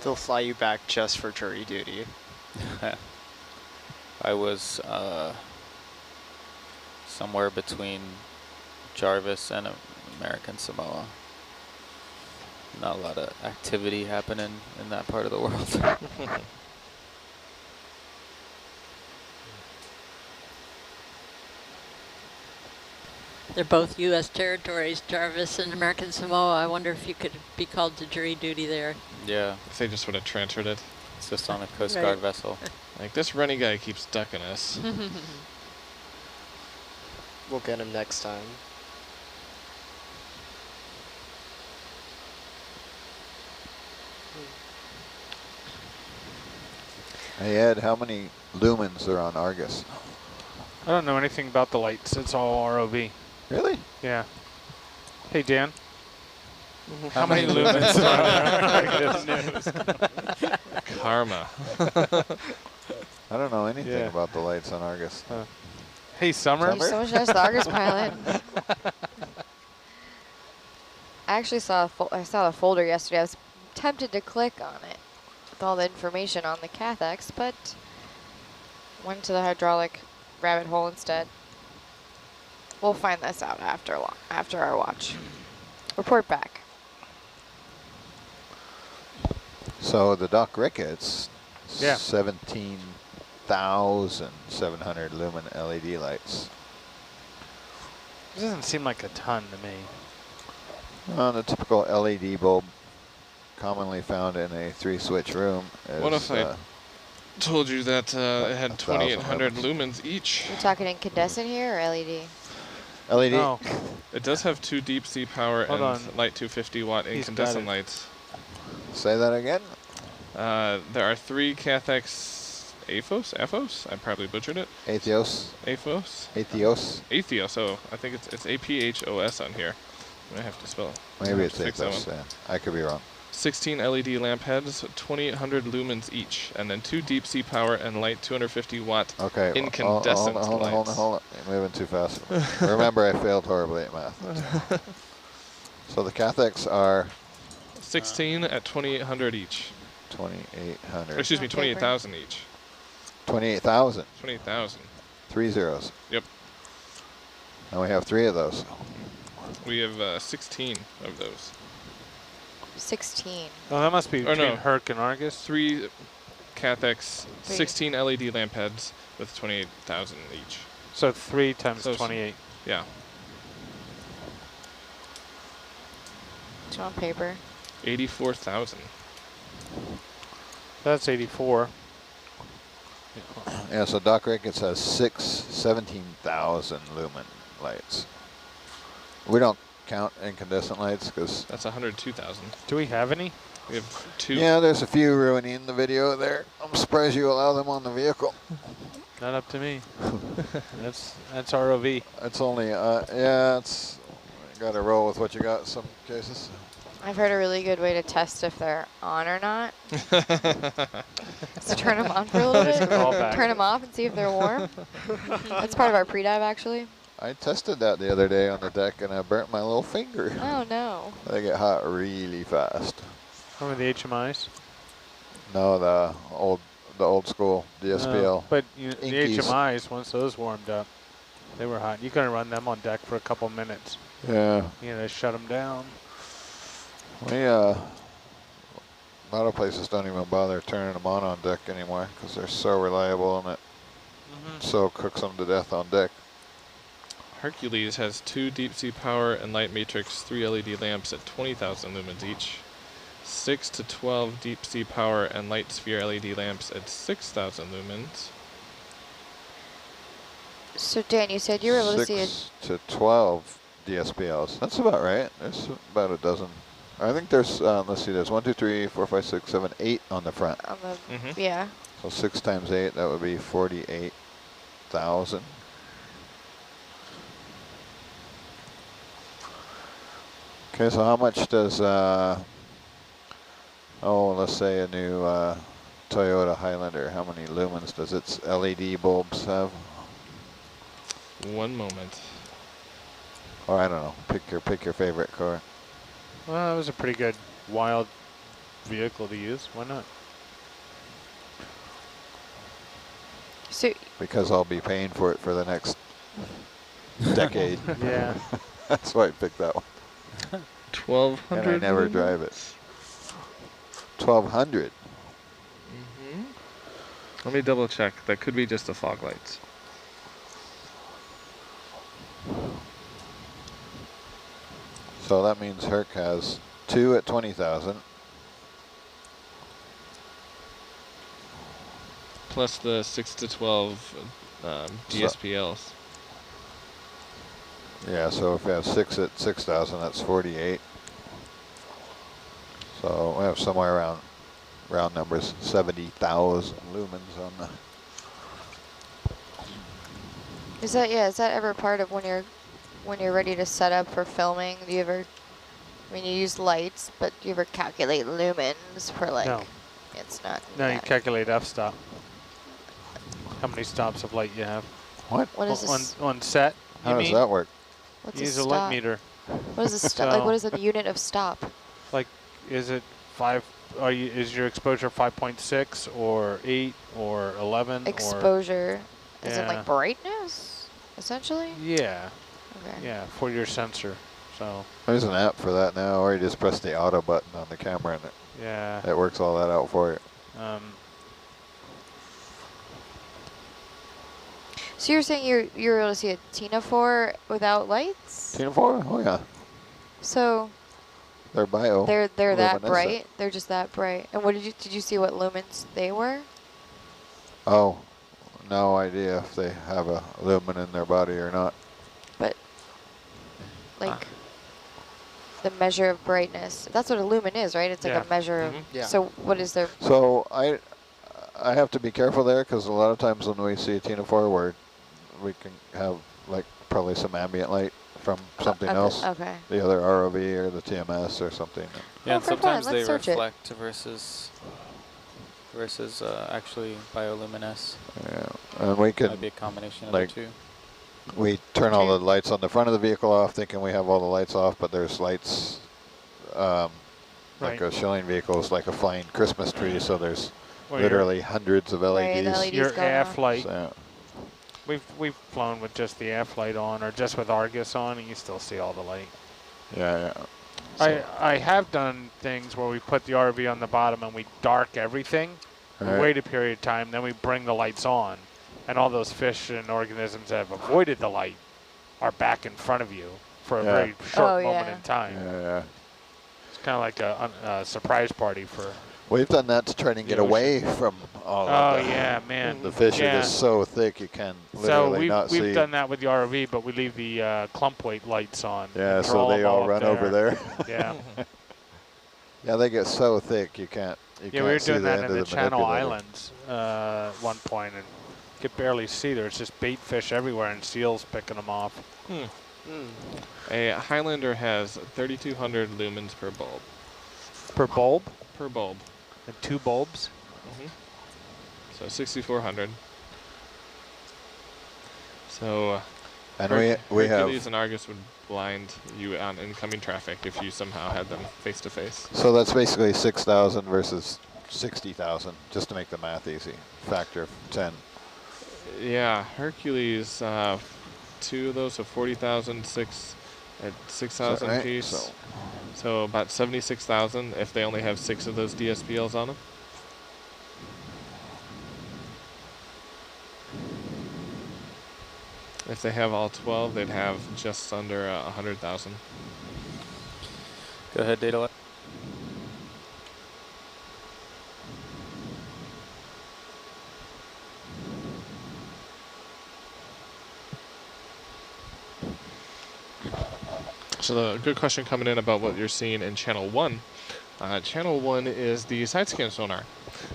They'll fly you back just for jury duty. I was somewhere between Jarvis and American Samoa. Not a lot of activity happening in that part of the world. They're both U.S. territories, Jarvis and American Samoa. I wonder if you could be called to jury duty there. Yeah. If they just would have transferred it. It's just on a Coast Guard vessel. Like, this runny guy keeps ducking us. We'll get him next time. Hey Ed, how many lumens are on Argus? I don't know anything about the lights. It's all ROV. Really? Yeah. Hey, Dan. How many lumens are on Argus? Karma. I don't know anything about the lights on Argus. Hey, Summer. Thank you so much, the Argus pilot. I actually saw the folder yesterday. I was tempted to click on it with all the information on the cathex, but went to the hydraulic rabbit hole instead. We'll find this out after our watch. Report back. So the Doc Ricketts, Yeah. 17,700 lumen LED lights. It doesn't seem like a ton to me. The typical LED bulb commonly found in a 3-switch room is, What if I told you that it had 2,800 lumens. lumens each? You're talking incandescent here or LED? LED? Oh, It does have 2 deep sea power Hold and on. light 250 watt He's got incandescent it. lights. Say that again? There are 3 Cathex AFOS? I probably butchered it. Atheos? AFOS? Atheos? Oh, I think it's APHOS on here. I have to spell it. Maybe it's Fix that Atheos, one. yeah. I could be wrong. 16 LED lamp heads, 2,800 lumens each, and then 2 deep sea power and light 250 watt Okay, incandescent hold lights. on. You're moving too fast. Remember, I failed horribly at math. So the cathex are 16 at 2,800 each. 2,800. Excuse me, 28,000 each. 28,000. 28,000. 3 zeros. Yep. And we have 3 of those. We have 16 of those. 16. oh, that must be Or between no. Herc and Argus. 3 Cathex, 3. 16 LED lamp heads with 28,000 each. So 3 times So 28. Yeah. It's on paper. 84,000. That's 84. Yeah, so Doc Ricketts has 17,000 lumen lights. We don't count incandescent lights because... That's 102,000. Do we have any? We have 2. Yeah, there's a few ruining the video there. I'm surprised you allow them on the vehicle. Not up to me. That's ROV. It's only, yeah, it's... Got to roll with what you got in some cases. I've heard a really good way to test if they're on or not. So turn them on for a little bit, Callback. turn them off and see if they're warm. That's part of our pre-dive, actually. I tested that the other day on the deck and I burnt my little finger. Oh, no. They get hot really fast. Remember the HMIs? No, the old school DSPL. But the Inkies. HMIs, once those warmed up, they were hot. You couldn't run them on deck for a couple minutes. Yeah. You know, shut them down. We, a lot of places don't even bother turning them on deck anymore because they're so reliable and it so cooks them to death on deck. Hercules has 2 deep sea power and light matrix 3 LED lamps at 20,000 lumens each. 6 to 12 deep sea power and light sphere LED lamps at 6,000 lumens. So, Dan, you said you were able to see 6 to 12 DSPLs. That's about right. There's about a dozen. I think there's, let's see, there's 1, 2, 3, 4, 5, 6, 7, 8 on the front. on the, yeah. So 6 times 8, that would be 48,000. Okay, so how much does, let's say a new Toyota Highlander, how many lumens does its LED bulbs have? One moment. Or I don't know, pick your favorite car. Well, that was a pretty good wild vehicle to use. Why not? So Because I'll be paying for it for the next decade. Yeah. That's why I picked that one. 1200. And I never drive it. 1200. Let me double check. That could be just the fog lights. So that means Herc has 2 at 20,000. Plus the 6 to 12 DSPLs. Yeah, so if we have 6 at 6,000, that's 48. So we have somewhere around, round numbers, 70,000 lumens on the. is that ever part of when you're ready to set up for filming? Do you ever, I mean, you use lights, but do you ever calculate lumens for like? No. It's not. No, you that- calculate f-stop. How many stops of light you have. What? What is this? On set, How you does mean? that work? What's Use a a stop? light meter. What is a stop? Like, So- what is the unit of stop? Like, is it 5, is your exposure 5.6 or 8 or 11 Exposure, as in Yeah. like brightness, essentially? or? Yeah, Okay. yeah, for your sensor. So, There's an app for that now, or you just press the auto button on the camera and yeah. it works all that out for you. So you're saying you're able to see a Tina 4 without lights? Tina 4? Oh yeah. So They're bio. they're that luminescent. bright? They're just that bright. And what did you see what lumens they were? Oh, no idea if they have a lumen in their body or not. But like the measure of brightness. That's what a lumen is, right? It's like Yeah. a measure of. Yeah. So what is their? So I have to be careful there because a lot of times when we see a Tina 4 we can have like probably some ambient light from something okay, else. Okay. The other ROV or the TMS or something. Yeah, Oh, and for fun, sometimes they let's search it. reflect versus actually bioluminesce. Yeah, and we Might be can, a combination of like, the two. we turn all the lights on the front of the vehicle off thinking we have all the lights off, but there's lights, like Right. a Schilling vehicle is like a flying Christmas tree, so there's Or your- literally hundreds of Right, LEDs. LEDs Your going aft off. light. So, We've flown with just the aft light on, or just with Argus on, and you still see all the light. yeah. So, I have done things where we put the RV on the bottom and we dark everything. We Right. wait a period of time, then we bring the lights on, and all those fish and organisms that have avoided the light are back in front of you for a Yeah. very short Oh, moment yeah. in time. yeah. It's kind of like a surprise party for. We've done that to try and get The ocean. away from all Oh of the, yeah, man. the fish yeah. are just so thick you can So literally not see. we've done that with the RV, but we leave the clump weight lights on. Yeah, and so draw they them all up run over there. Yeah. Yeah, they get so thick you can't. You Yeah, can't we were see doing the that end in of the the Channel manipulator. Islands one point, and could barely see. There's just bait fish everywhere and seals picking them off. A Highlander has 3,200 lumens per bulb. Per bulb? Per bulb. And 2 bulbs? So 6,400. So And we Hercules have. and Argus would blind you on incoming traffic if you somehow had them face to face. So that's basically 6,000 versus 60,000, just to make the math easy. Factor of 10. Yeah, Hercules, 2 of those, so 40,000, 6 at 6,000 right? piece. So about 76,000 if they only have 6 of those DSPLs on them. If they have all 12, they'd have just under 100,000. Go ahead, data lab. So the good question coming in about what you're seeing in channel 1. Channel 1 is the side scan sonar.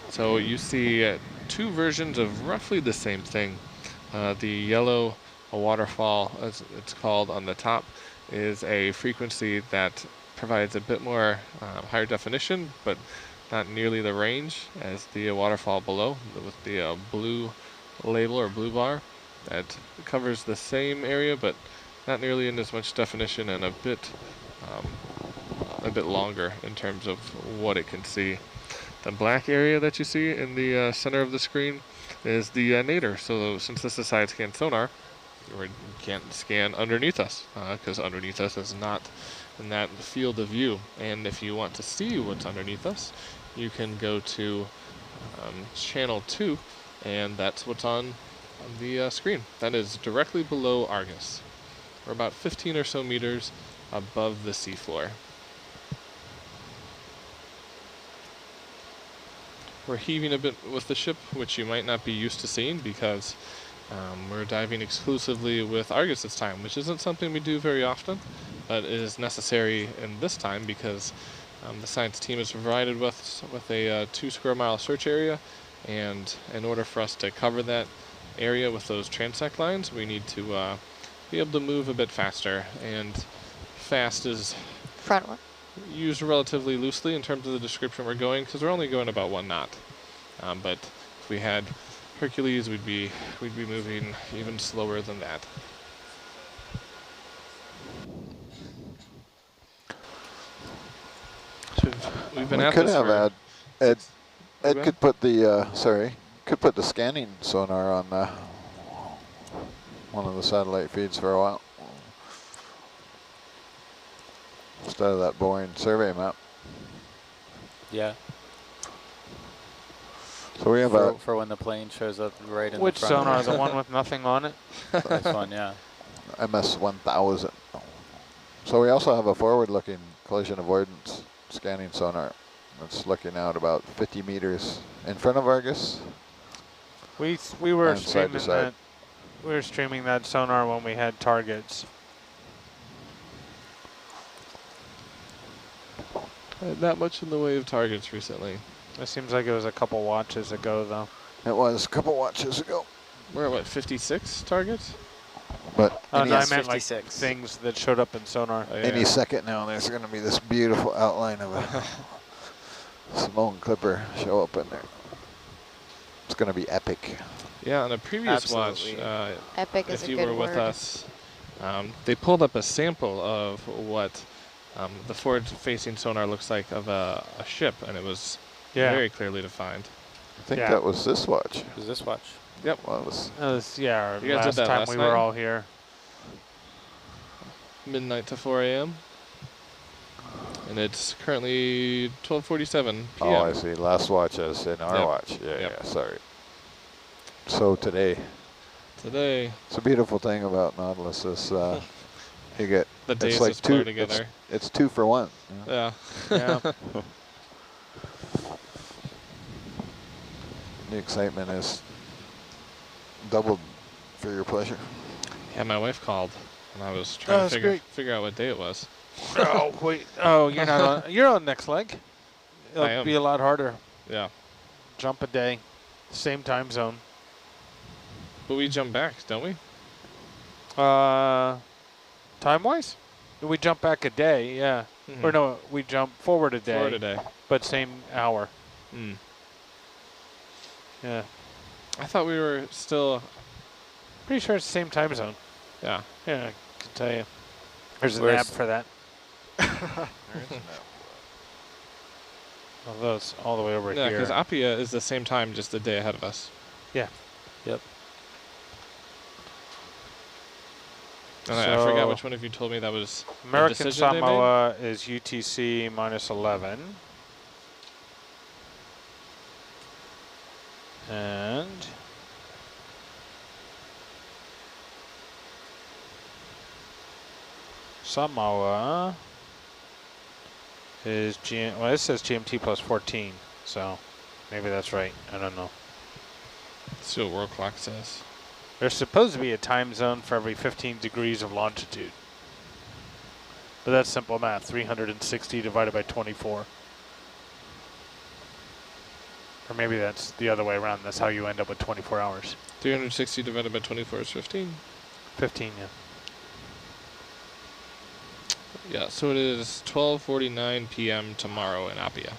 So you see 2 versions of roughly the same thing. The yellow waterfall, as it's called on the top, is a frequency that provides a bit more higher definition, but not nearly the range as the waterfall below, with the blue label or blue bar. That covers the same area, but not nearly in as much definition and a bit a bit longer in terms of what it can see. The black area that you see in the center of the screen is the nadir. So since this is side scan sonar, we can't scan underneath us because underneath us is not in that field of view. And if you want to see what's underneath us, you can go to channel 2, and that's what's on the screen. That is directly below Argus. We're about 15 or so meters above the seafloor. We're heaving a bit with the ship, which you might not be used to seeing because we're diving exclusively with Argus this time, which isn't something we do very often, but it is necessary in this time because the science team is provided with a 2 square mile search area, and in order for us to cover that area with those transect lines, we need to be able to move a bit faster, and fast is Front one. used relatively loosely in terms of the description we're going, because we're only going about 1 knot. But if we had Hercules, we'd be moving even slower than that. So we've been We at could this have for Ed could put the could put the scanning sonar on one of the satellite feeds for a while instead of that boring survey map. Yeah. So we have For when the plane shows up right in Which the front. sonar? The one with nothing on it? This one, yeah. a MS-1000. So we also have a forward-looking collision avoidance scanning sonar that's looking out about 50 meters in front of Argus. We were And side to streaming side. that. We were streaming that sonar when we had targets. not much in the way of targets recently. It seems like it was a couple watches ago, though. It was a couple watches ago. We're at what, 56 targets? But Oh, any, no, I meant like 56. things that showed up in sonar. Oh, yeah. any second now, there's going to be this beautiful outline of a Simone Clipper show up in there. It's going to be epic. Yeah, on a previous Absolutely. watch, Epic is if a you good were with word. us, they pulled up a sample of what the forward-facing sonar looks like of a ship, and it was very clearly defined. I think Yeah. that was this watch. Who's this watch? Yep. Well, it was That was, yeah, You guys did last that time last we night? were all here. Midnight to 4 a.m. And it's currently 12:47 p.m. Oh, I see. Last watch as in our Yep. watch. Yeah, Yep. yeah, sorry. So today, Today, it's a beautiful thing about Nautilus is you get, the days it's like just blur two, together. it's 2 for 1. you know? Yeah. Yeah. The excitement is doubled for your pleasure. Yeah, my wife called, and I was trying to that's figure, great. figure out what day it was. Oh, wait. Oh, you're not on. You're on next leg. It'll I am. be a lot harder. Yeah. Jump a day. Same time zone. But we jump back, don't we? Time-wise? We jump back a day, yeah. Mhm. Or no, we jump forward a day. Forward a day. But same hour. Mm. Yeah. I thought we were still, Pretty sure it's the same time zone. yeah. Yeah, I can tell you. There's an Where's- app for that. Although it's all the way over Yeah, because here. Appia is the same time, just a day ahead of us. Yeah. Yep. And I forgot So- which one of you told me that was American decision they made? Samoa is UTC minus 11. And Samoa is well, it says GMT plus 14, so maybe that's right. I don't know. Let's see what world clock says. There's supposed to be a time zone for every 15 degrees of longitude. But that's simple math, 360 divided by 24. Or maybe that's the other way around. That's how you end up with 24 hours. 360 divided by 24 is 15. 15, yeah. Yeah, so it is 12:49 p.m. tomorrow in Appia.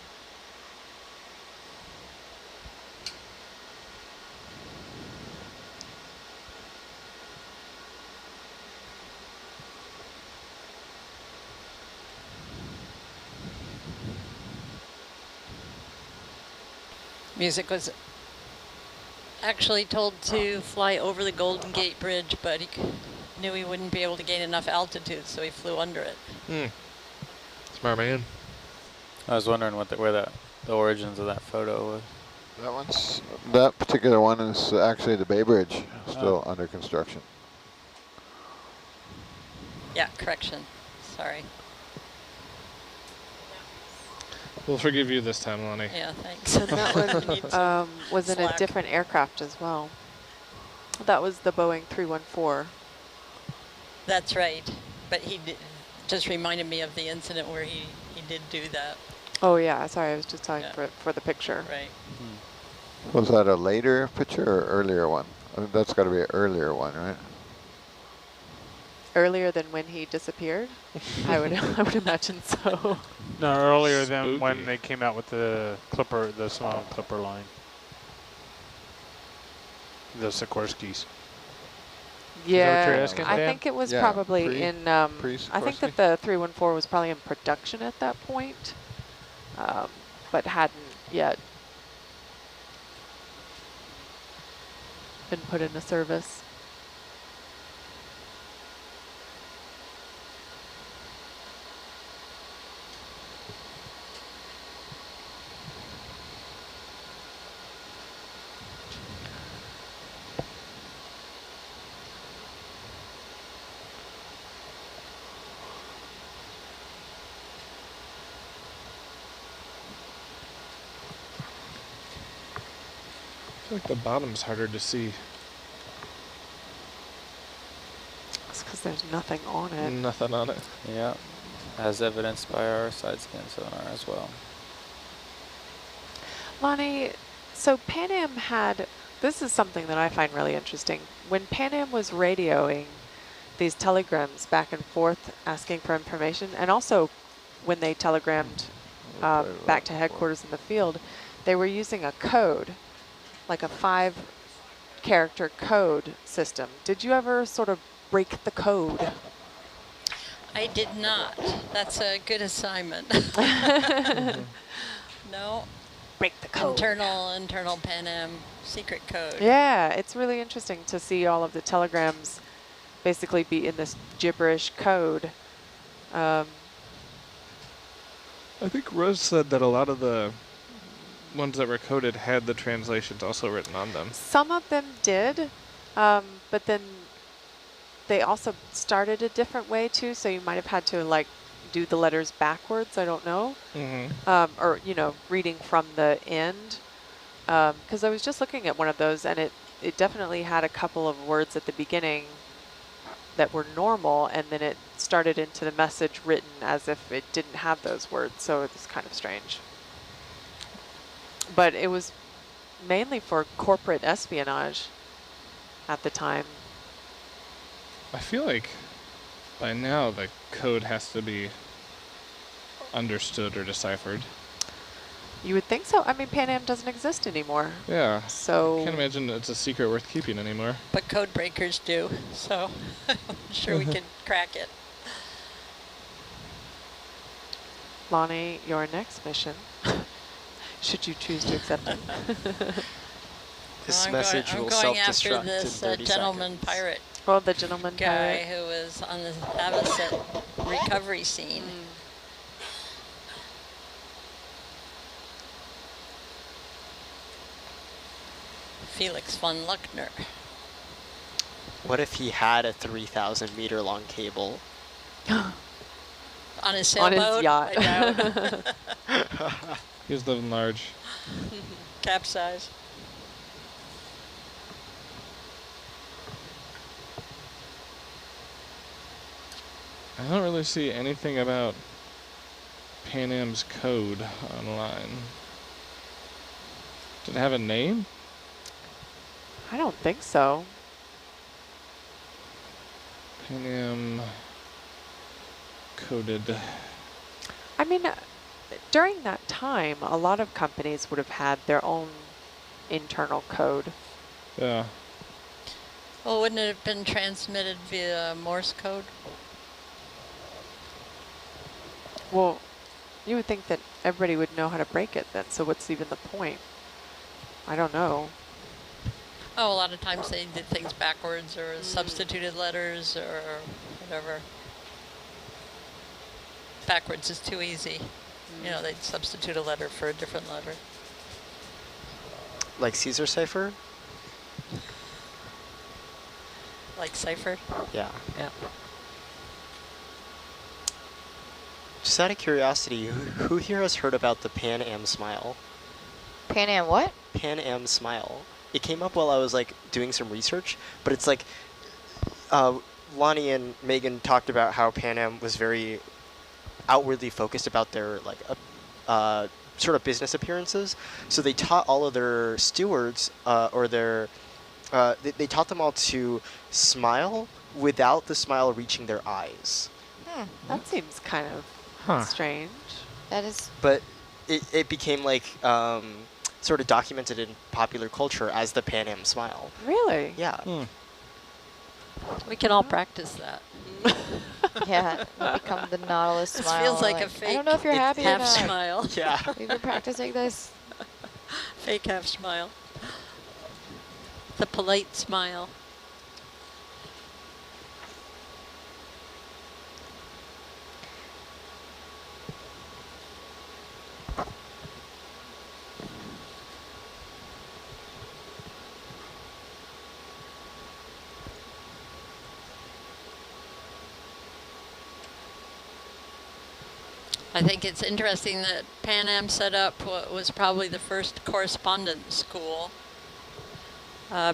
Music was actually told to fly over the Golden Gate Bridge, but he knew he wouldn't be able to gain enough altitude, so he flew under it. Smart man. I was wondering where the origins of that photo was. That particular one is actually the Bay Bridge, still under construction. Yeah, correction. Sorry. We'll forgive you this time, Lonnie. Yeah, thanks. And that one was in a different aircraft as well. That was the Boeing 314. That's right. But he just reminded me of the incident where he did do that. Oh yeah, sorry, I was just talking for the picture. Right. Was that a later picture or earlier one? I think that's got to be an earlier one, right? Earlier than when he disappeared? I would imagine so. No, earlier than Spooky. when they came out with the Clipper, the small Clipper line. The Sikorskis. Yeah, what you're asking, I Dan? think it was Yeah, probably I think that the 314 was probably in production at that point, but hadn't yet been put into service. I feel like the bottom's harder to see. It's because there's nothing on it. Nothing on it. Yeah, as evidenced by our side scan sonar as well. Lonnie, so Pan Am had, this is something that I find really interesting. When Pan Am was radioing these telegrams back and forth asking for information, and also when they telegrammed back to headquarters in the field, they were using a code, like a 5-character code system. Did you ever sort of break the code? I did not. That's a good assignment. No. Break the code. Internal Pan Am secret code. Yeah, it's really interesting to see all of the telegrams basically be in this gibberish code. I think Rose said that a lot of the ones that were coded had the translations also written on them. Some of them did, but then they also started a different way too, so you might have had to like do the letters backwards, I don't know. Or, you know, reading from the end. Because I was just looking at one of those and it definitely had a couple of words at the beginning that were normal, and then it started into the message written as if it didn't have those words, so it's kind of strange. But it was mainly for corporate espionage at the time. I feel like by now the code has to be understood or deciphered. You would think so. I mean, Pan Am doesn't exist anymore. Yeah. So Can't imagine it's a secret worth keeping anymore. But code breakers do, so I'm sure we could crack it. Lonnie, your next mission, should you choose to accept it. This I'm message going will after self-destruct in this 30 gentleman seconds. pirate Well, the gentleman guy pirate. who was on the Avocet recovery scene. Felix von Luckner. What if he had a 3,000 meter long cable? On his On sailboat? his yacht. I doubt. He was living large. Capsize. I don't really see anything about Pan Am's code online. Did it have a name? I don't think so. Pan Am coded. I mean, during that time, a lot of companies would have had their own internal code. Yeah. Well, wouldn't it have been transmitted via Morse code? Well, you would think that everybody would know how to break it then, so what's even the point? I don't know. Oh, a lot of times they did things backwards or substituted letters or whatever. Backwards is too easy. You know, they'd substitute a letter for a different letter. Like Caesar cipher? Like cipher? Yeah. Yeah. Just out of curiosity, who here has heard about the Pan Am smile? Pan Am what? Pan Am smile. It came up while I was like doing some research, but it's like Lonnie and Megan talked about how Pan Am was very outwardly focused about their like sort of business appearances. So they taught all of their stewards or their they taught them all to smile without the smile reaching their eyes. That seems kind of strange. That is. But it became like sort of documented in popular culture as the Pan Am smile. Really? Yeah. We can all practice that. Yeah, become the Nautilus This smile. feels like a fake I don't know if you're happy or half not. smile. Yeah. We've been practicing this. Fake half smile. The polite smile. I think it's interesting that Pan Am set up what was probably the first correspondence school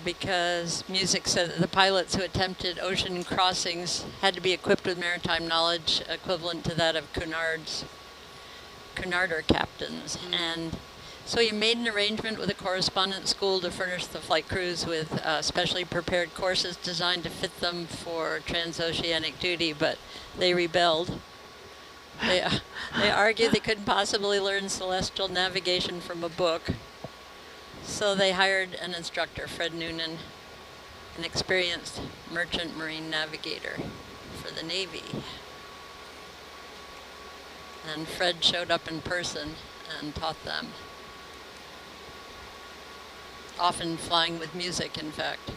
because music said that the pilots who attempted ocean crossings had to be equipped with maritime knowledge equivalent to that of Cunarder captains. And so he made an arrangement with a correspondence school to furnish the flight crews with specially prepared courses designed to fit them for transoceanic duty, but they rebelled. They argued they couldn't possibly learn celestial navigation from a book. So they hired an instructor, Fred Noonan, an experienced merchant marine navigator for the Navy. And Fred showed up in person and taught them. Often flying with music, in fact.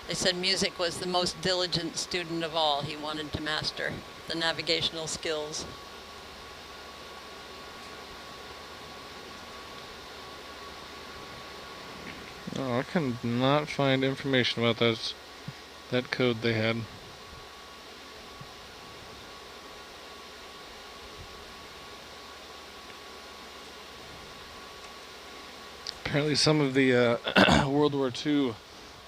They said music was the most diligent student of all. He wanted to master the navigational skills. Oh, I cannot find information about that code they had. Apparently some of the World War II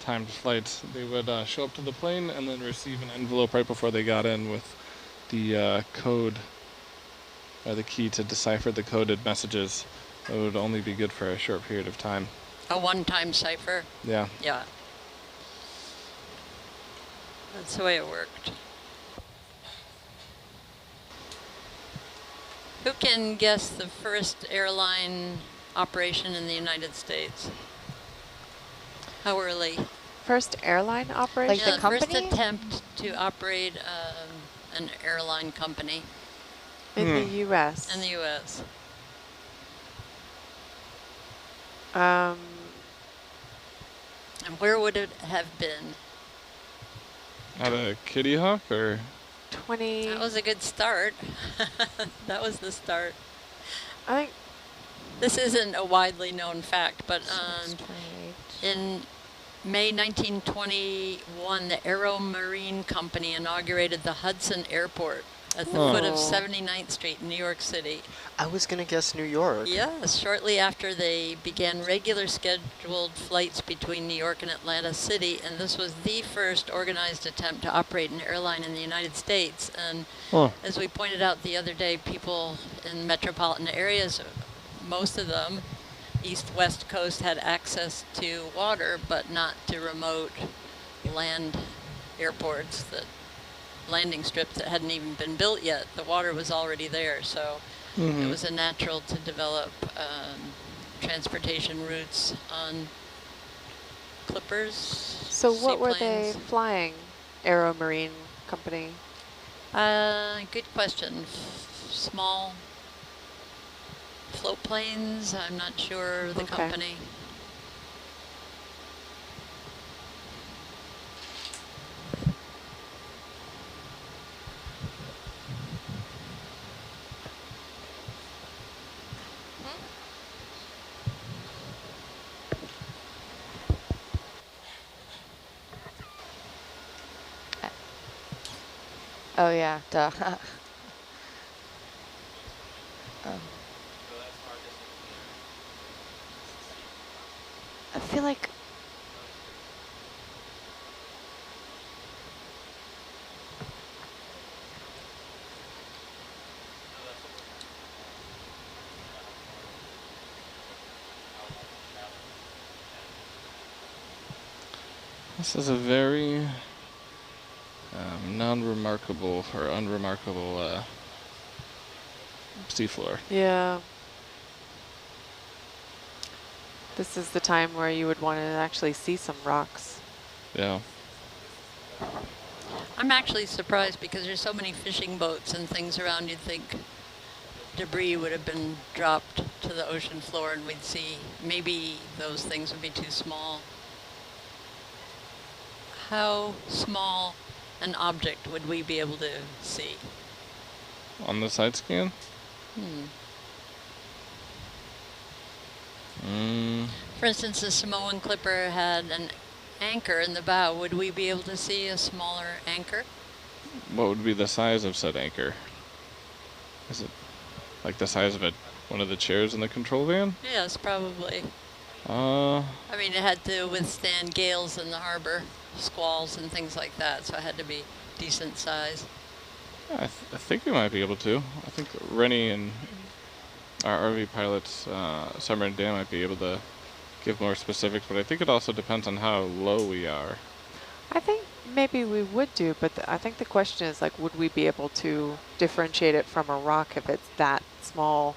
timed flights, they would show up to the plane and then receive an envelope right before they got in with the code, or the key to decipher the coded messages. It would only be good for a short period of time. A one-time cipher? Yeah. Yeah. That's the way it worked. Who can guess the first airline operation in the United States? How early? First airline operation? Like the company? First attempt to operate an airline company. In the U.S. In the U.S. Um, And where would it have been? At a Kitty Hawk or? 20. That was a good start. That was the start. I think This isn't a widely known fact, but in May 1921, the Aero Marine Company inaugurated the Hudson Airport at the foot of 79th Street in New York City. I was gonna guess New York. Yes, shortly after they began regular scheduled flights between New York and Atlantic City, and this was the first organized attempt to operate an airline in the United States. And as we pointed out the other day, people in metropolitan areas, most of them, east-west coast, had access to water, but not to remote land airports, that landing strips that hadn't even been built yet. The water was already there, so it was a natural to develop transportation routes on clippers. so. What were they seaplanes. flying? Aero Marine Company. Good question. Small Float Planes, I'm not sure the company. Oh yeah, duh. I feel like This is a very non-remarkable or unremarkable seafloor. Yeah. This is the time where you would want to actually see some rocks. Yeah. I'm actually surprised because there's so many fishing boats and things around. You'd think debris would have been dropped to the ocean floor and we'd see. Maybe those things would be too small. How small an object would we be able to see? On the side scan? For instance, the Samoan clipper had an anchor in the bow. Would we be able to see a smaller anchor? What would be the size of said anchor? Is it like the size of one of the chairs in the control van? Yes, probably. I mean, it had to withstand gales in the harbor, squalls and things like that, so it had to be decent size. I think we might be able to. I think Rennie and our RV pilots, Summer and Dan, might be able to give more specifics, but I think it also depends on how low we are. I think maybe we would do, but I think the question is, like, would we be able to differentiate it from a rock if it's that small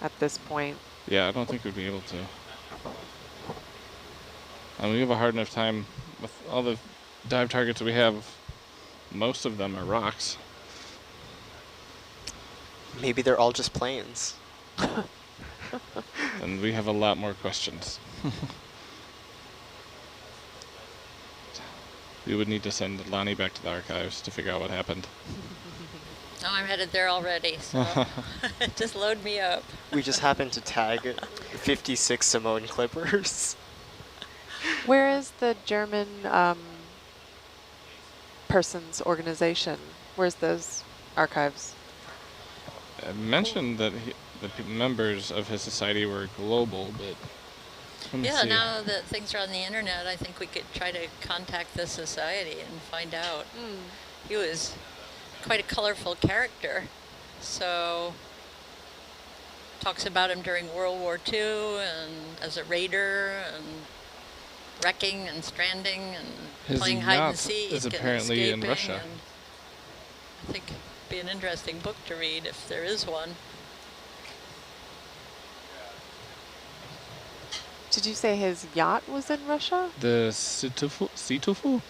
at this point? Yeah, I don't think we'd be able to. We have a hard enough time with all the dive targets that we have. Most of them are rocks. Maybe they're all just planes. And we have a lot more questions. We would need to send Lonnie back to the archives to figure out what happened. Oh, I'm headed there already, so just load me up. We just happened to tag 56 Samoan clippers. Where is the German person's organization? Where's those archives? I mentioned that the members of his society were global, but let me Yeah, see. now that things are on the internet, I think we could try to contact the society and find out. He was quite a colorful character, so talks about him during World War II and as a raider and wrecking and stranding and His playing hide and yacht seek is and apparently in escaping, Russia. and I think it'd be an interesting book to read if there is one. Did you say his yacht was in Russia? The Situfu?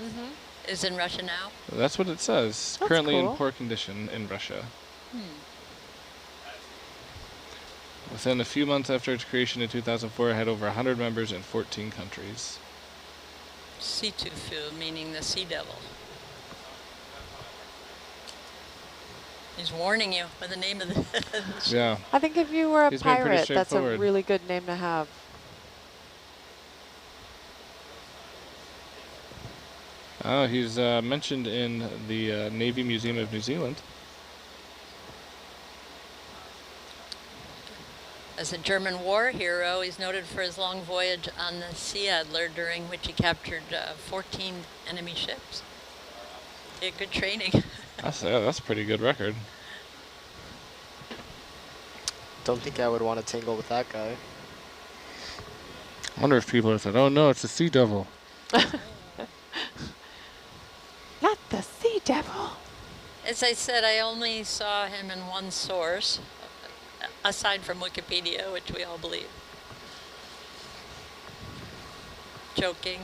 Is in Russia now? That's what it says. That's Currently cool. in poor condition in Russia. Within a few months after its creation in 2004, it had over 100 members in 14 countries. Situfu, meaning the sea devil. He's warning you by the name of the ship. Yeah. I think if you were a He's been pretty pirate, that's a straightforward. really good name to have. Oh, he's mentioned in the Navy Museum of New Zealand. As a German war hero, he's noted for his long voyage on the Sea Adler, during which he captured 14 enemy ships. He had good training. That's a pretty good record. Don't think I would want to tangle with that guy. I wonder if people have said, oh no, it's a sea devil. Not the sea devil. As I said, I only saw him in one source, aside from Wikipedia, which we all believe. Joking.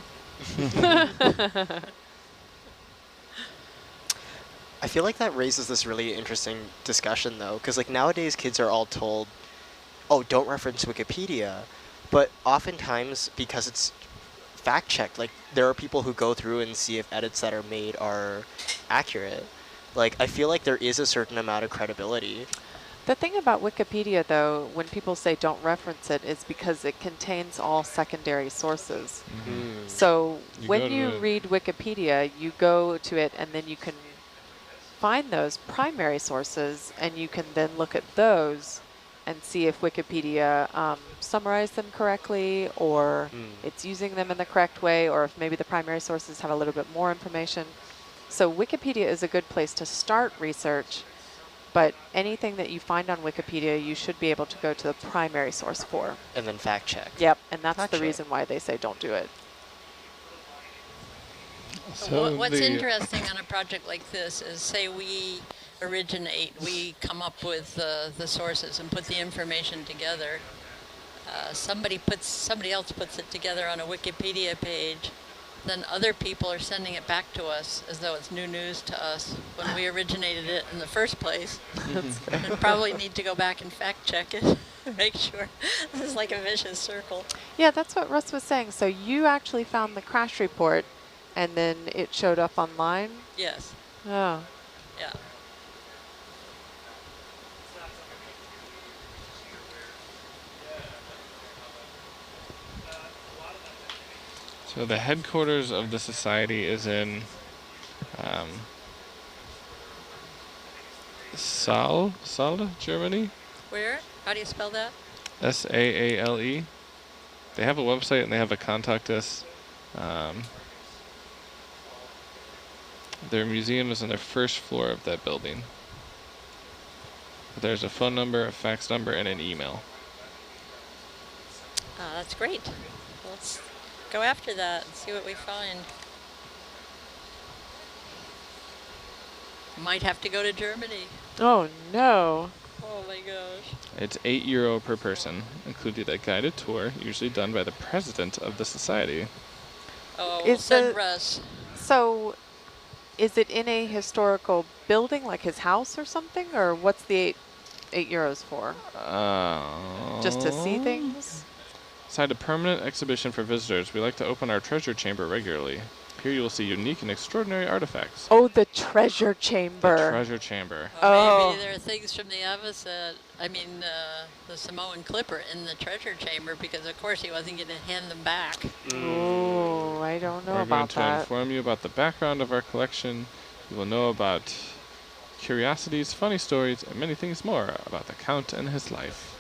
I feel like that raises this really interesting discussion, though, because like nowadays kids are all told oh, don't reference Wikipedia. But oftentimes, because it's fact-checked, like, there are people who go through and see if edits that are made are accurate. Like, I feel like there is a certain amount of credibility. The thing about Wikipedia, though, when people say don't reference it, is because it contains all secondary sources. Mm. So You when go to you the- read Wikipedia, you go to it and then you can find those primary sources, and you can then look at those and see if Wikipedia summarized them correctly, or it's using them in the correct way, or if maybe the primary sources have a little bit more information. So Wikipedia is a good place to start research, but anything that you find on Wikipedia, you should be able to go to the primary source for. And then fact-check. Yep, and that's Gotcha. the reason why they say don't do it. So What's the- interesting on a project like this is, say we originate, we come up with the sources and put the information together. Somebody else puts it together on a Wikipedia page. Then other people are sending it back to us as though it's new news to us when we originated it in the first place. We probably need to go back and fact check it, make sure. This is like a vicious circle. Yeah, that's what Russ was saying. So you actually found the crash report, and then it showed up online? Yes, Oh. yeah. So the headquarters of the society is in Saal, Germany. Where? How do you spell that? Saale. They have a website and they have a contact us. Their museum is on the first floor of that building. There's a phone number, a fax number, and an email. That's great. Let's go after that and see what we find. Might have to go to Germany. Oh, no. Oh my gosh. It's €8 per person, including a guided tour, usually done by the president of the society. Oh, Is send the- Russ. So is it in a historical building, like his house or something? Or what's the €8 for? Just to see things? Beside a permanent exhibition for visitors, we like to open our treasure chamber regularly. Here you will see unique and extraordinary artifacts. Oh, the treasure The chamber. treasure chamber. Oh. Maybe there are things from the the Samoan Clipper in the treasure chamber, because of course he wasn't going to hand them back. Oh, I don't know We're going about to that. inform you about the background of our collection. You will know about curiosities, funny stories, and many things more about the Count and his life.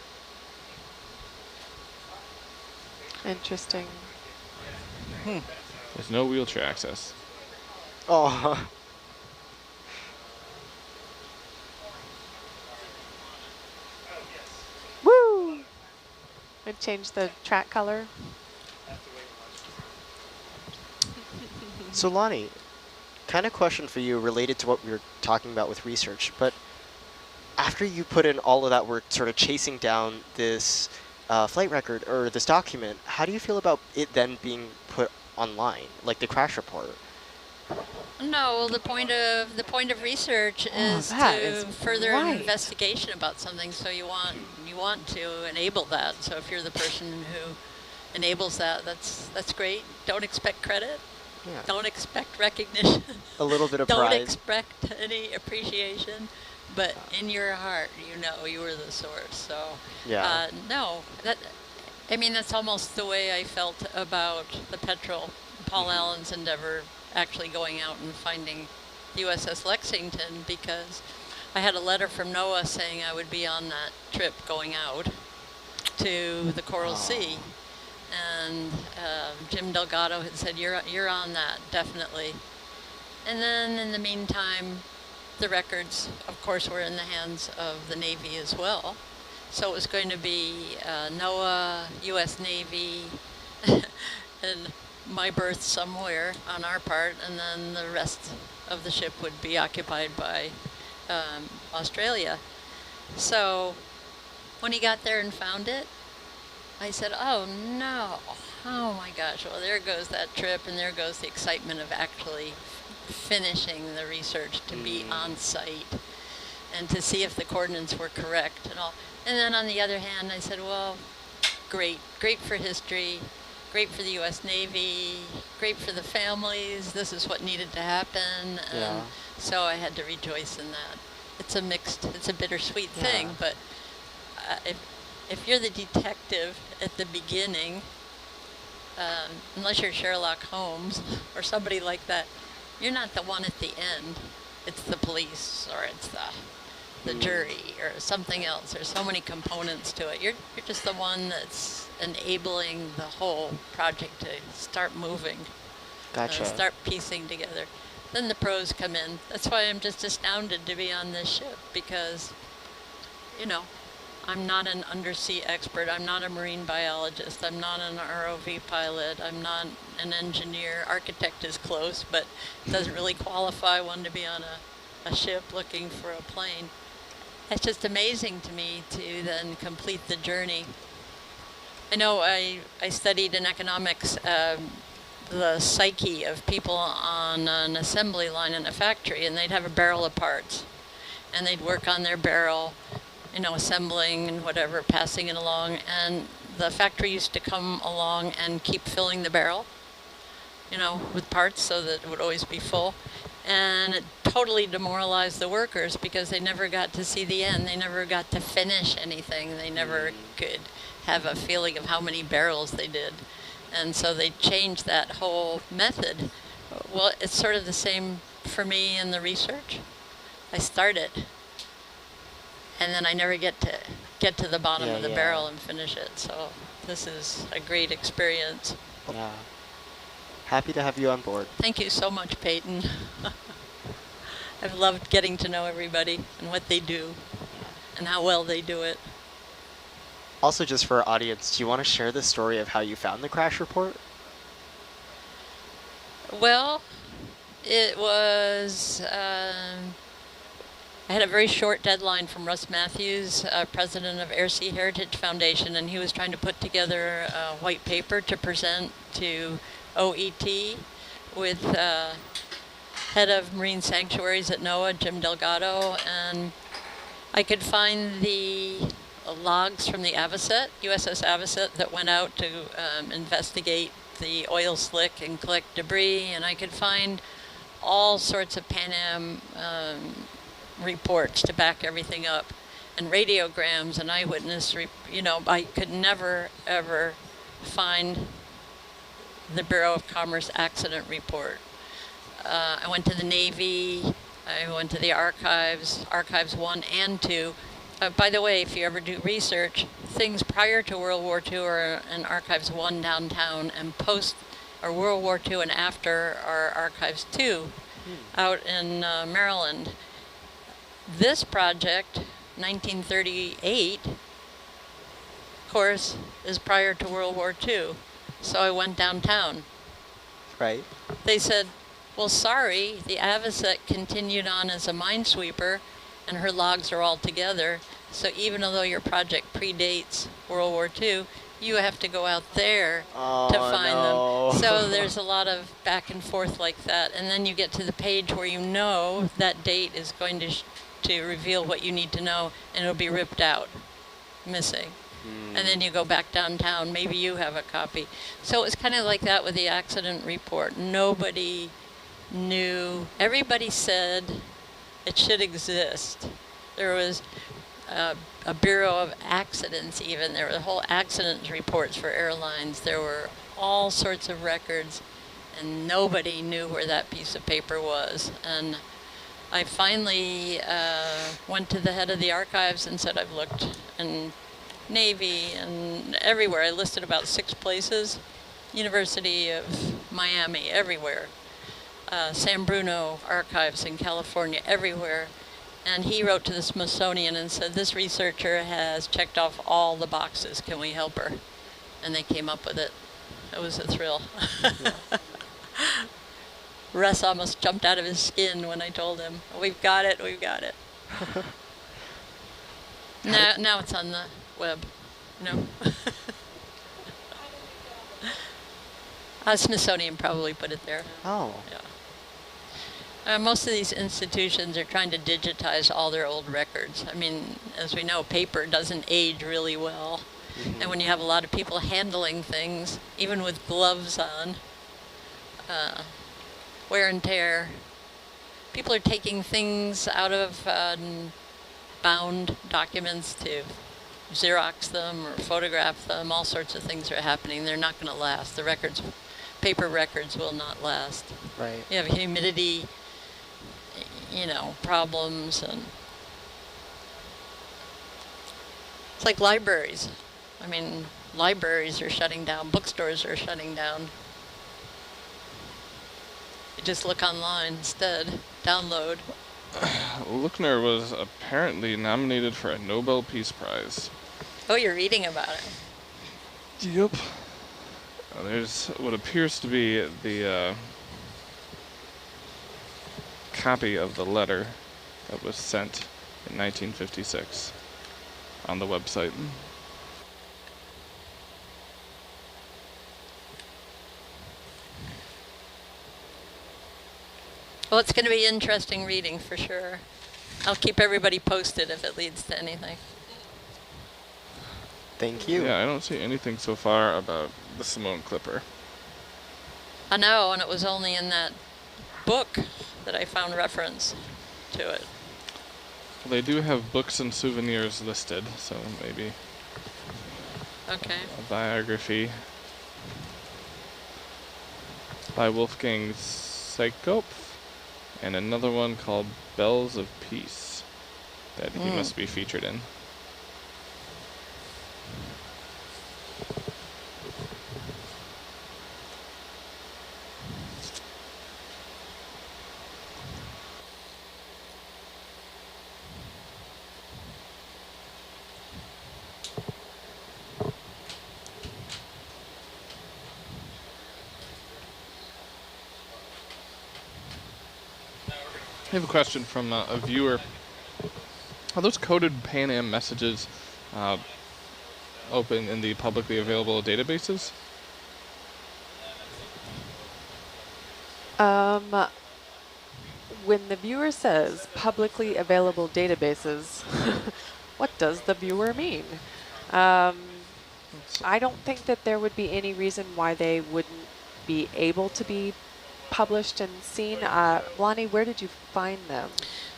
Interesting. There's no wheelchair access. Oh. Woo! I changed the track color. So Lonnie, kind of question for you related to what we were talking about with research, but after you put in all of that work sort of chasing down this flight record or this document, how do you feel about it then being put online, like the crash report? No, the point of research is that to is further right. an investigation about something. So you want to enable that. So if you're the person who enables that, that's great. Don't expect credit. Yeah. Don't expect recognition. A little bit of Don't pride. expect any appreciation. But in your heart, you know you were the source. So Yeah. no, that's almost the way I felt about the Petrel, Paul Allen's endeavor, actually going out and finding USS Lexington, because I had a letter from NOAA saying I would be on that trip going out to the Coral Sea. And Jim Delgado had said, you're on that, definitely. And then in the meantime, the records, of course, were in the hands of the Navy as well. So it was going to be NOAA, U.S. Navy, and my berth somewhere on our part, and then the rest of the ship would be occupied by Australia. So when he got there and found it, I said, oh no, oh my gosh, well there goes that trip, and there goes the excitement of actually finishing the research to be on site. and to see if the coordinates were correct and all. And then on the other hand, I said, well, great for history, great for the U.S. Navy, great for the families. This is what needed to happen. And so I had to rejoice in that. It's a bittersweet thing, but if you're the detective at the beginning, unless you're Sherlock Holmes or somebody like that, you're not the one at the end. It's the police, or it's the jury, or something else. There's so many components to it. You're just the one that's enabling the whole project to start moving. Gotcha. Start piecing together. Then the pros come in. That's why I'm just astounded to be on this ship, because, you know, I'm not an undersea expert. I'm not a marine biologist. I'm not an ROV pilot. I'm not an engineer. Architect is close, but doesn't really qualify one to be on a ship looking for a plane. It's just amazing to me to then complete the journey. I know I studied in economics the psyche of people on an assembly line in a factory, and they'd have a barrel of parts, and they'd work on their barrel, you know, assembling and whatever, passing it along, and the factory used to come along and keep filling the barrel, you know, with parts so that it would always be full. And it totally demoralized the workers because they never got to see the end. They never got to finish anything. They never could have a feeling of how many barrels they did. And so they changed that whole method. Well, it's sort of the same for me in the research. I start it, and then I never get to the bottom of the barrel and finish it. So this is a great experience. Yeah. Happy to have you on board. Thank you so much, Peyton. I've loved getting to know everybody and what they do and how well they do it. Also, just for our audience, do you want to share the story of how you found the crash report? Well, it was, I had a very short deadline from Russ Matthews, president of Air Sea Heritage Foundation, and he was trying to put together a white paper to present to OET with head of marine sanctuaries at NOAA, Jim Delgado, and I could find the logs from the Avocet, USS Avocet, that went out to investigate the oil slick and collect debris, and I could find all sorts of Pan Am reports to back everything up, and radiograms and eyewitness, you know, I could never, ever find the Bureau of Commerce accident report. I went to the Navy, I went to the archives, Archives 1 and 2. By the way, if you ever do research, things prior to World War II are in Archives 1 downtown, and post, or World War II and after, are Archives 2 out in Maryland. This project, 1938, of course, is prior to World War II. So I went downtown. Right. They said, well, sorry, the Avocet continued on as a minesweeper, and her logs are all together. So even though your project predates World War II, you have to go out there to find them. So there's a lot of back and forth like that. And then you get to the page where you know that date is going to reveal what you need to know, and it'll be ripped out, missing. And then you go back downtown, maybe you have a copy. So it was kind of like that with the accident report. Nobody knew. Everybody said it should exist. There was a Bureau of Accidents even. There were whole accident reports for airlines. There were all sorts of records, and nobody knew where that piece of paper was. And I finally went to the head of the archives and said, I've looked in Navy and everywhere. I listed about 6 places. University of Miami, everywhere. San Bruno Archives in California, everywhere. And he wrote to the Smithsonian and said, this researcher has checked off all the boxes. Can we help her? And they came up with it. It was a thrill. Russ almost jumped out of his skin when I told him, we've got it, we've got it. Now it's on the web. No. Smithsonian probably put it there. Oh. Yeah. Most of these institutions are trying to digitize all their old records. I mean, as we know, paper doesn't age really well. And when you have a lot of people handling things, even with gloves on, wear and tear, people are taking things out of bound documents to Xerox them or photograph them. All sorts of things are happening. They're not going to last. The records, paper records will not last. Right. You have humidity, problems, and it's like libraries. I mean, libraries are shutting down, bookstores are shutting down. You just look online instead, download. Lookner was apparently nominated for a Nobel Peace Prize. Oh, you're reading about it. Yep. There's what appears to be the copy of the letter that was sent in 1956 on the website. Well, it's going to be interesting reading for sure. I'll keep everybody posted if it leads to anything. Thank you. Yeah, I don't see anything so far about the Simone Clipper. I know, and it was only in that book that I found reference to it. Well, they do have books and souvenirs listed, so maybe Okay. a biography by Wolfgang Seikopf, and another one called Bells of Peace that he must be featured in. I have a question from a viewer. Are those coded Pan Am messages open in the publicly available databases? When the viewer says publicly available databases, what does the viewer mean? I don't think that there would be any reason why they wouldn't be able to be published and seen. Lonnie, where did you find them?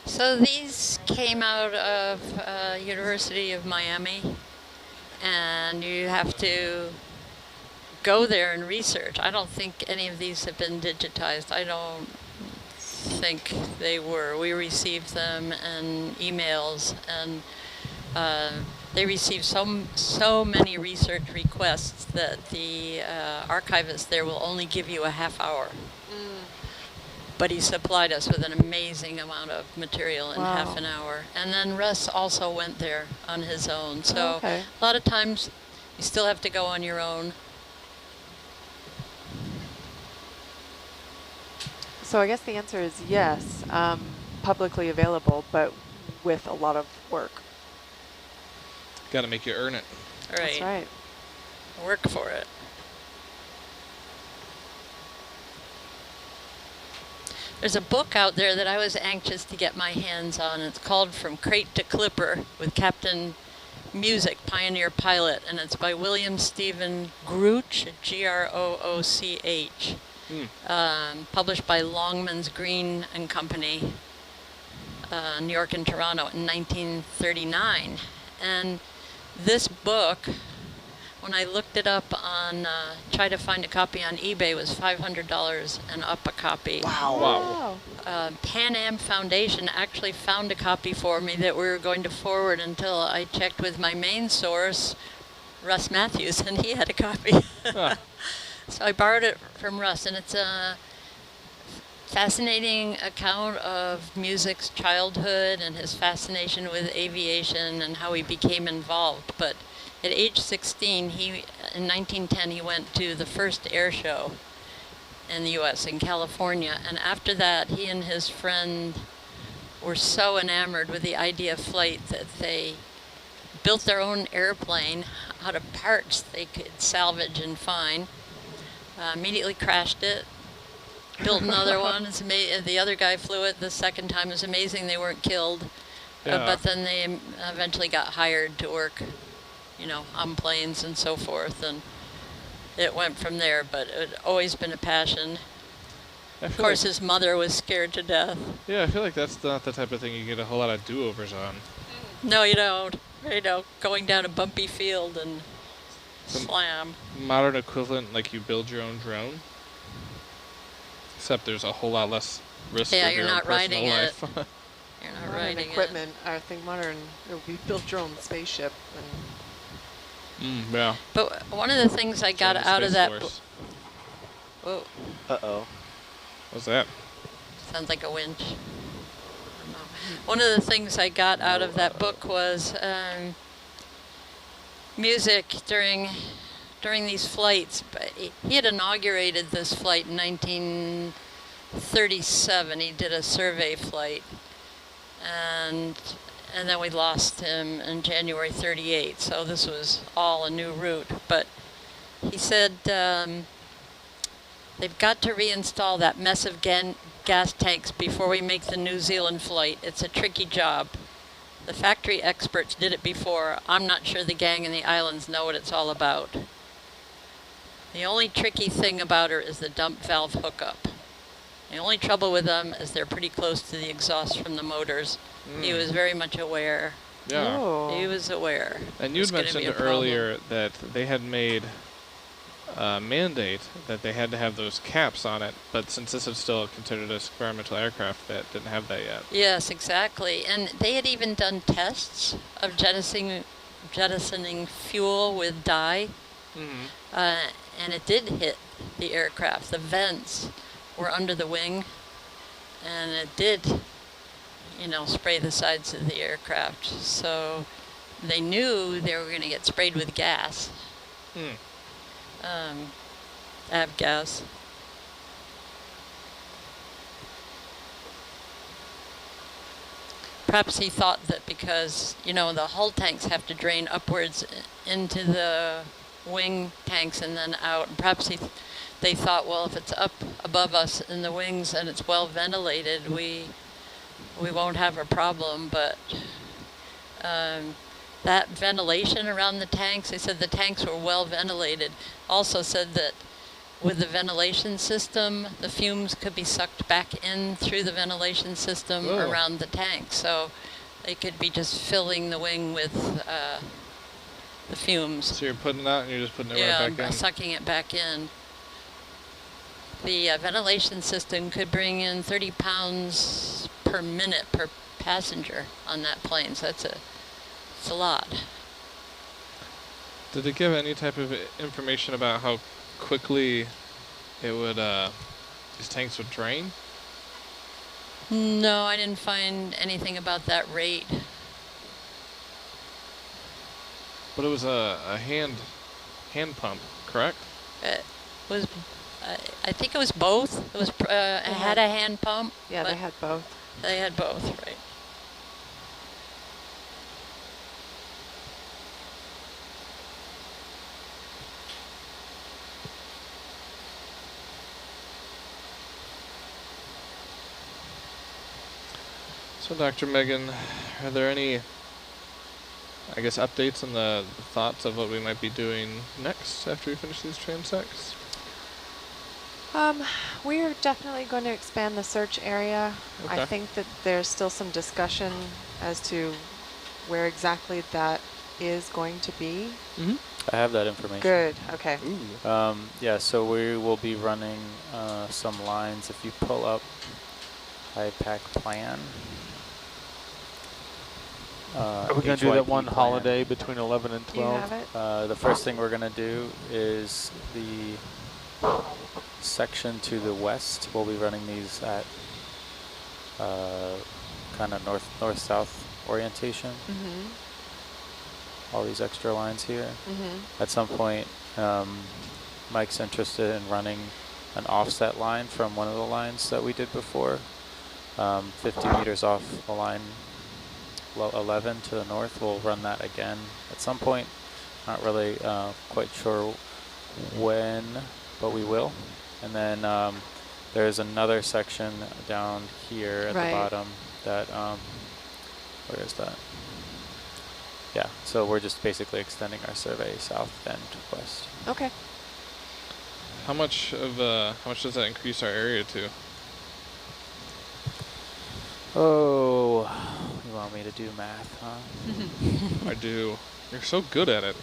So these came out of University of Miami, and you have to go there and research. I don't think any of these have been digitized. I don't think they were. We received them in emails, and they received so many research requests that the archivist there will only give you a half hour. But he supplied us with an amazing amount of material in half an hour. And then Russ also went there on his own. So a lot of times you still have to go on your own. So I guess the answer is yes, publicly available, but with a lot of work. Got to make you earn it. Right. That's right. Work for it. There's a book out there that I was anxious to get my hands on. It's called From Crate to Clipper with Captain Music, Pioneer Pilot, and it's by William Stephen Grooch, G-R-O-O-C-H, published by Longman's Green and Company, New York and Toronto in 1939. And this book, when I looked it up on, tried to find a copy on eBay, was $500 and up a copy. Wow. Pan Am Foundation actually found a copy for me that we were going to forward until I checked with my main source, Russ Matthews, and he had a copy. So I borrowed it from Russ, and it's a fascinating account of music's childhood and his fascination with aviation and how he became involved. But at age 16, in 1910, he went to the first air show in the U.S. in California. And after that, he and his friend were so enamored with the idea of flight that they built their own airplane out of parts they could salvage and find. Immediately crashed it, built another one. The other guy flew it the second time. It was amazing they weren't killed. Yeah. But then they eventually got hired to work, on planes and so forth, and it went from there. But it had always been a passion. Of course, his mother was scared to death. Yeah, I feel like that's not the type of thing you get a whole lot of do-overs on. No, you don't. Going down a bumpy field and slam. Modern equivalent, like you build your own drone, except there's a whole lot less risk. Yeah, of you're your not own personal riding life. it. You're not Modern riding equipment, I think we built your own spaceship. And Yeah. But one of the things I got Join the out of Space that. Force. Whoa, Uh-oh. What's that? sounds like a winch. I don't know. One of the things I got out of that book was music during these flights. But he had inaugurated this flight in 1937. He did a survey flight, and then we lost him in January 38. So this was all a new route. But he said they've got to reinstall that mess of gas tanks before we make the New Zealand flight. It's a tricky job. The factory experts did it before. I'm not sure the gang in the islands know what it's all about. The only tricky thing about her is the dump valve hookup. The only trouble with them is they're pretty close to the exhaust from the motors. He was very much aware. Yeah. Oh. He was aware. And you had mentioned earlier that they had made a mandate that they had to have those caps on it, but since this is still considered an experimental aircraft, that didn't have that yet. Yes, exactly. And they had even done tests of jettisoning fuel with dye, and it did hit the aircraft. The vents were under the wing, and it did, spray the sides of the aircraft. So they knew they were going to get sprayed with gas. Avgas. Perhaps he thought that because, the hull tanks have to drain upwards into the wing tanks and then out. And perhaps they thought, well, if it's up above us in the wings and it's well ventilated, we won't have a problem. But that ventilation around the tanks, they said the tanks were well ventilated. Also said that with the ventilation system, the fumes could be sucked back in through the ventilation system around the tank. So they could be just filling the wing with the fumes. So you're putting it out and you're just putting it right back in? Yeah, sucking it back in. The ventilation system could bring in 30 pounds per minute per passenger on that plane. So it's a lot. Did it give any type of information about how quickly it would, these tanks would drain? No, I didn't find anything about that rate. But it was a hand pump, correct? It was, I think it was both. It was, it had a hand pump. yeah, they had both. They had both, right. So Dr. Megan, are there any, I guess, updates on the thoughts of what we might be doing next after we finish these transects? We are definitely going to expand the search area. Okay. I think that there's still some discussion as to where exactly that is going to be. I have that information. Good, okay. Yeah, so we will be running some lines. If you pull up IPAC plan. Are we going to do that one plan. holiday between 11 and Do you 12? have it? The first thing we're going to do is the section to the west. We'll be running these at kind of north-south orientation. All these extra lines here. At some point, Mike's interested in running an offset line from one of the lines that we did before, 50 meters off the line 11 to the north. We'll run that again at some point. Not really quite sure when, but we will. And then There's another section down here at the bottom that, where is that? Yeah, so we're just basically extending our survey south and west. Okay. How much does that increase our area to? Oh, you want me to do math, huh? I do. You're so good at it.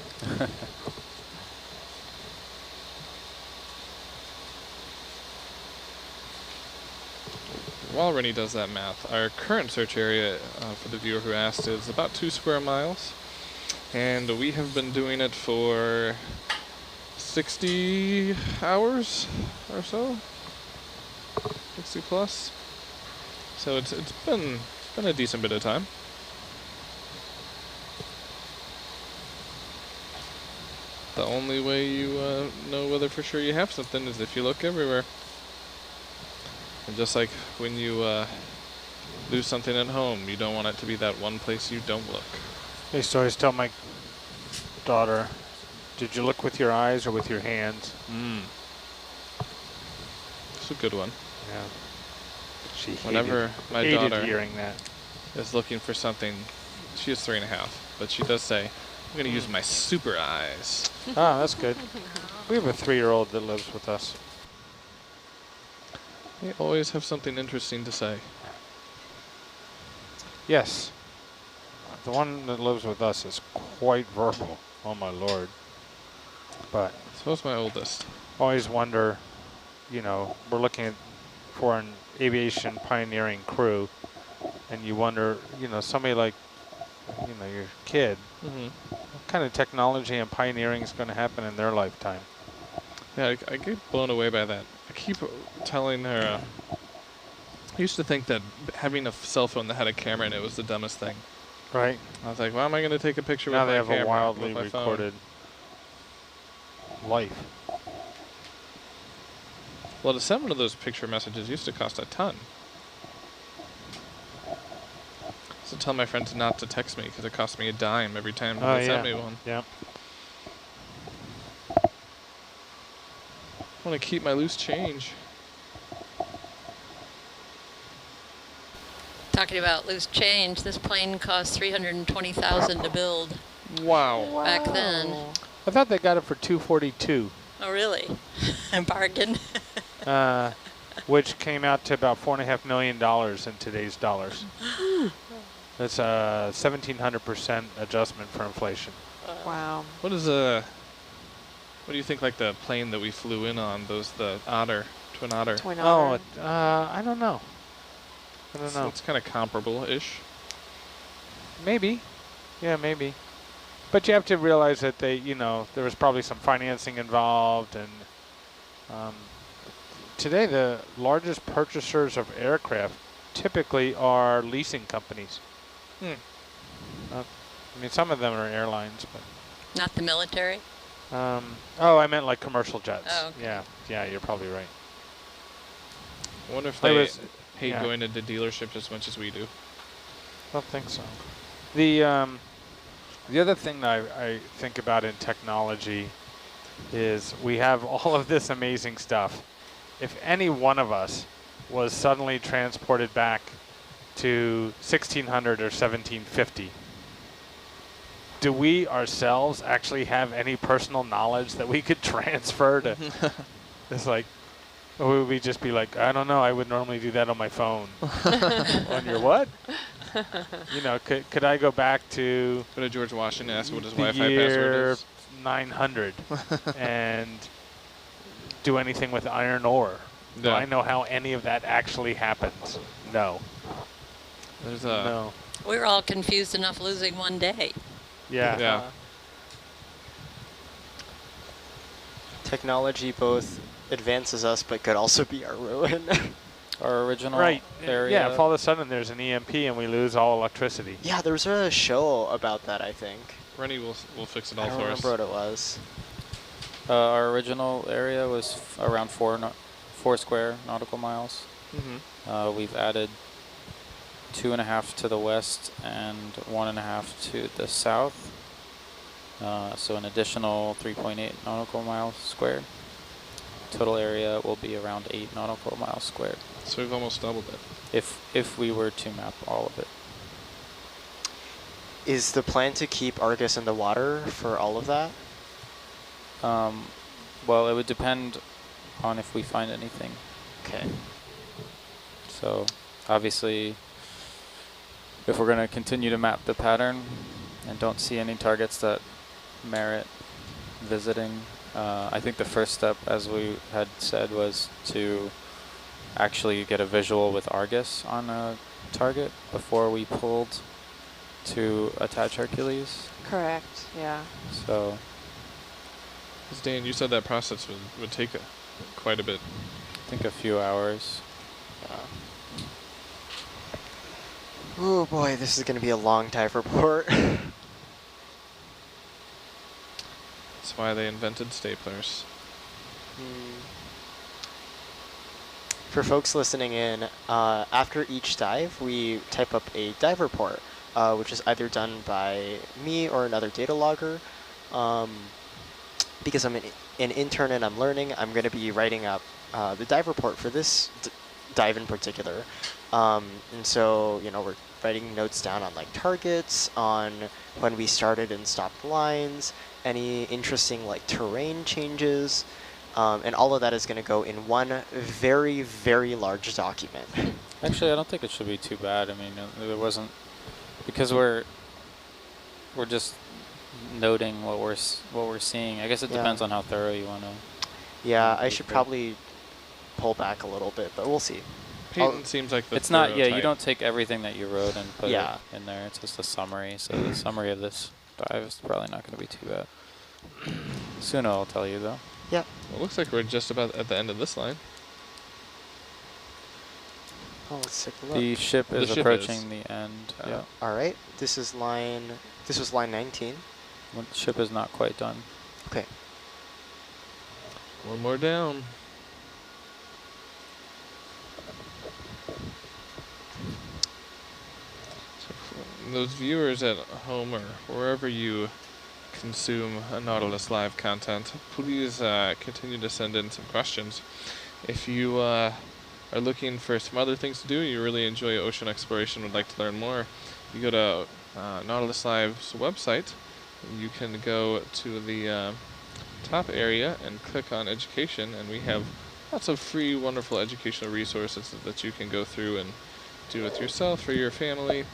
While Rennie does that math, our current search area, for the viewer who asked, is about 2 square miles. And we have been doing it for 60 hours or so. 60 plus. So it's been a decent bit of time. The only way you know whether for sure you have something is if you look everywhere. And just like when you lose something at home, you don't want it to be that one place you don't look. I used to always tell my daughter, did you look with your eyes or with your hands? It's a good one. Yeah. She Whenever my hated daughter hearing that. is looking for something, she is 3.5, but she does say, I'm going to use my super eyes. Ah, that's good. We have a 3-year-old that lives with us. They always have something interesting to say. Yes. The one that lives with us is quite verbal. Oh my lord. But So's my oldest. always wonder, you know, we're looking for an aviation pioneering crew, and you wonder, you know, somebody like, you know, your kid, what kind of technology and pioneering is going to happen in their lifetime? Yeah, I get blown away by that. I keep telling her, I used to think that having a cell phone that had a camera in it was the dumbest thing. Right. I was like, why am I going to take a picture Now with they my have camera a wildly with my phone? recorded life. Well, to send one of those picture messages used to cost a ton. So tell my friends not to text me because it cost me a dime every time they sent me one. Yeah. I want to keep my loose change. Talking about loose change, this plane cost $320,000 to build Wow. back then. I thought they got it for $242, Oh, really? Bargain. which came out to about $4.5 million in today's dollars. That's a 1,700% adjustment for inflation. Wow. What is what do you think, like the plane that we flew in on, the Otter, Twin Otter? Twin Otter. I don't know. I don't know. It's kind of comparable-ish. Maybe. Yeah, maybe. But you have to realize that they, you know, there was probably some financing involved, and today the largest purchasers of aircraft typically are leasing companies. I mean, some of them are airlines, but. Not the military? Oh, I meant like commercial jets. Oh, okay. Yeah, you're probably right. I wonder if I they was- hate yeah. going into dealerships as much as we do. I don't think so. The other thing that I think about in technology is we have all of this amazing stuff. If any one of us was suddenly transported back to 1600 or 1750, do we ourselves actually have any personal knowledge that we could transfer to? It's like, or would we just be like, I don't know, I would normally do that on my phone. On your what? You know, could I go back to Go to George Washington and ask what his the Wi-Fi year password is. 900 and do anything with iron ore? Do Yeah. I know how any of that actually happens? No. There's No. We were all confused enough losing one day. Yeah. Yeah. Technology both advances us, but could also be our ruin. Our original Right. area. Yeah, if all of a sudden there's an EMP and we lose all electricity. Yeah, there was a show about that, I think. Rennie will fix it I all don't for us. remember what it was. Our original area was around 4 square nautical miles. We've added 2.5 to the west and 1.5 to the total area will be around 8 nautical miles squared. So we've almost doubled it. If we were to map all of it. Is the plan to keep Argus in the water for all of that? Well, it would depend on if we find anything. Okay. So obviously, if we're going to continue to map the pattern and don't see any targets that merit visiting, I think the first step, as we had said, was to actually get a visual with Argus on a target before we pulled to attach Hercules. Correct, yeah. So, 'Cause Dan, you said that process would take quite a bit. I think a few hours. Oh boy, this is going to be a long dive report. That's why they invented staplers. For folks listening in, after each dive, we type up a dive report, which is either done by me or another data logger. Because I'm an intern and I'm learning, I'm going to be writing up the dive report for this dive in particular. And so, you know, we're writing notes down on like targets, on when we started and stopped lines, any interesting like terrain changes, and all of that is going to go in one very, very large document. Actually, I don't think it should be too bad. I mean, there wasn't, because we're just noting what we're seeing. I guess it depends on how thorough you want to. Yeah, I should probably pull back a little bit, but we'll see. Peyton seems like the It's not, thorough type. you don't take everything that you wrote and put Yeah. it in there. It's just a summary. So the summary of this dive is probably not going to be too bad. Soon I'll tell you, though. Yeah. Well, it looks like we're just about at the end of this line. Oh, let's take a look. The ship is ship approaching the end. Yeah. All right, this was line 19. The ship is not quite done. Okay. One more down. So for those viewers at home or wherever you consume Nautilus Live content, please continue to send in some questions. If you are looking for some other things to do, you really enjoy ocean exploration, would like to learn more, you go to Nautilus Live's website. You can go to the top area and click on education, and we have lots of free, wonderful educational resources that you can go through and do with yourself or your family,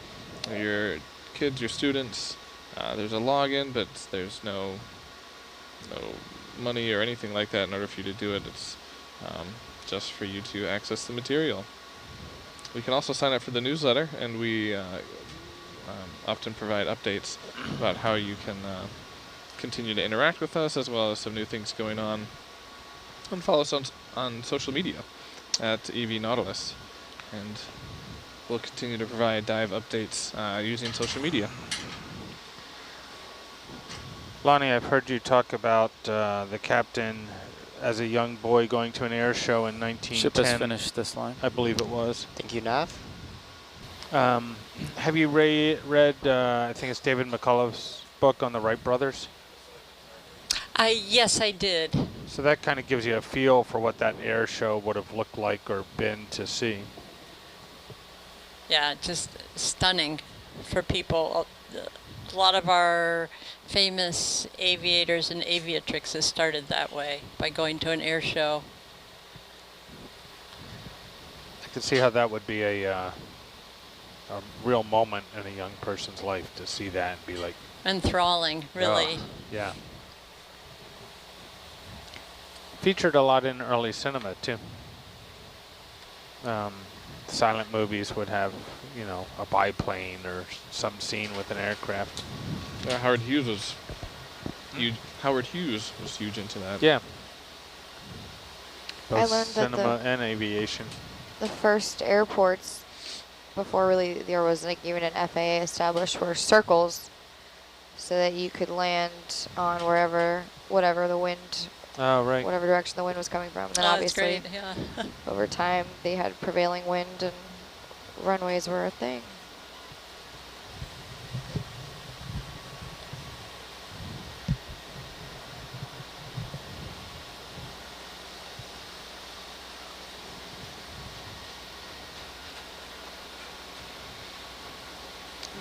or your kids, your students. There's a login, but there's no money or anything like that in order for you to do it. It's just for you to access the material. We can also sign up for the newsletter, and we often provide updates about how you can continue to interact with us, as well as some new things going on. And follow us on social media at EV Nautilus, and we'll continue to provide dive updates using social media. Lonnie, I've heard you talk about the captain as a young boy going to an air show in 1910. Ship has finished this line. I believe it was. Thank you, Nav. Have you read, I think it's David McCullough's book on the Wright brothers? Yes, I did. So that kind of gives you a feel for what that air show would have looked like or been to see. Yeah, just stunning for people. A lot of our famous aviators and aviatrixes started that way, by going to an air show. I could see how that would be a real moment in a young person's life to see that and be like... Enthralling, really. Yeah. Featured a lot in early cinema, too. Silent movies would have, you know, a biplane or some scene with an aircraft. Howard Hughes was huge. Howard Hughes was huge into that. Yeah. I Both learned that cinema and aviation. the first airports, before really there was like even an FAA established, were circles, so that you could land on whatever the wind, whatever direction the wind was coming from. And then obviously, that's great, yeah. over time, they had prevailing wind and runways were a thing.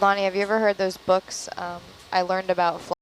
Lonnie, have you ever heard those books? I learned about